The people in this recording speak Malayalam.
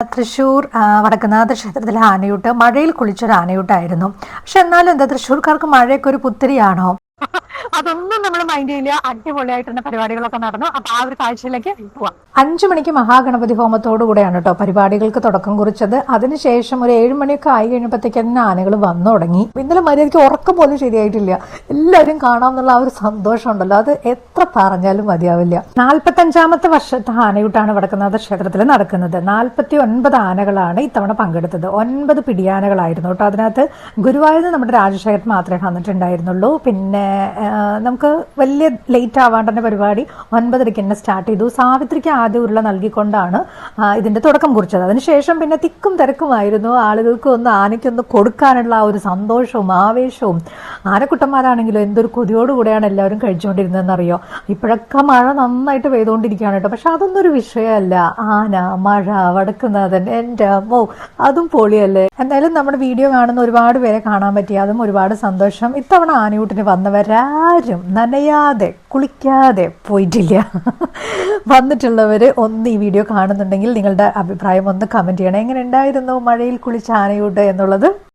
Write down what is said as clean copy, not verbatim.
തൃശ്ശൂർ വടക്കുന്നാഥ ക്ഷേത്രത്തിലെ ആനയൂട്ട് മഴയിൽ കുളിച്ചൊരു ആനയൂട്ടായിരുന്നു. പക്ഷെ എന്നാലും എന്താ തൃശ്ശൂർക്കാർക്ക് മഴയൊക്കെ ഒരു പുത്തിരിയാണോ? അതൊന്നും നമ്മൾ മൈൻഡ് ചെയ്യില്ല. അടിപൊളിയായിട്ടുള്ള പരിപാടികളൊക്കെ നടന്നു. അപ്പൊ ആ ഒരു കാഴ്ചയിലേക്ക് പോവാം. 5 മണിക്ക് മഹാഗണപതി ഹോമത്തോടു കൂടെയാണ് കേട്ടോ പരിപാടികൾക്ക് തുടക്കം കുറിച്ചത്. അതിനുശേഷം ഒരു 7 മണിയൊക്കെ ആയി കഴിഞ്ഞപ്പോഴത്തേക്ക് തന്നെ ആനകൾ വന്നു തുടങ്ങി. ഇന്നലെ മര്യാദയ്ക്ക് ഉറക്കം പോലും ശരിയായിട്ടില്ല. എല്ലാവരും കാണാമെന്നുള്ള ആ ഒരു സന്തോഷം ഉണ്ടല്ലോ, അത് എത്ര പറഞ്ഞാലും മതിയാവില്ല. 45ാമത്തെ വർഷത്തെ ആനയൂട്ടാണ് വടക്കുന്നാഥ ക്ഷേത്രത്തിൽ നടക്കുന്നത്. 49 ആനകളാണ് ഇത്തവണ പങ്കെടുത്തത്. 9 പിടിയാനകളായിരുന്നു കേട്ടോ. അതിനകത്ത് ഗുരുവായൂരിൽ നമ്മുടെ രാജശേഖരൻ മാത്രമേ വന്നിട്ടുണ്ടായിരുന്നുള്ളൂ. പിന്നെ നമുക്ക് വലിയ ലേറ്റ് ആവാണ്ട് തന്നെ പരിപാടി 9:30 തന്നെ സ്റ്റാർട്ട് ചെയ്തു. സാവിത്രിക്ക് ആദ്യ ഉരുള നൽകിക്കൊണ്ടാണ് ഇതിന്റെ തുടക്കം കുറിച്ചത്. അതിനുശേഷം പിന്നെ തിക്കും തിരക്കുമായിരുന്നു. ആളുകൾക്ക് ആനയ്ക്കൊന്ന് കൊടുക്കാനുള്ള ആ ഒരു സന്തോഷവും ആവേശവും. ആനക്കുട്ടന്മാരാണെങ്കിലും എന്തൊരു കൊതിയോടുകൂടെയാണ് എല്ലാവരും കഴിച്ചുകൊണ്ടിരുന്നതെന്നറിയോ. ഇപ്പോഴൊക്കെ മഴ നന്നായിട്ട് പെയ്തുകൊണ്ടിരിക്കുകയാണ് കേട്ടോ. പക്ഷെ അതൊന്നും ഒരു വിഷയമല്ല. ആന, മഴ, വടക്കുന്നാഥൻ, എൻ്റെ അമ്മോ, അതും പൊളിയല്ലേ. എന്തായാലും നമ്മുടെ വീഡിയോ കാണുന്ന ഒരുപാട് പേരെ കാണാൻ പറ്റി, അതും ഒരുപാട് സന്തോഷം. ഇത്തവണ ആനയൂട്ടിന് വന്നവരാരും നനയാതെ കുളിക്കാതെ പോയിട്ടില്ല. വന്നിട്ടുള്ളവർ ഒന്ന് ഈ വീഡിയോ കാണുന്നുണ്ടെങ്കിൽ നിങ്ങളുടെ അഭിപ്രായം ഒന്ന് കമന്റ് ചെയ്യണം. എങ്ങനെ ഉണ്ടായിരുന്നു മഴയിൽ കുളിച്ച ആനയൂട്ട് എന്നുള്ളത്.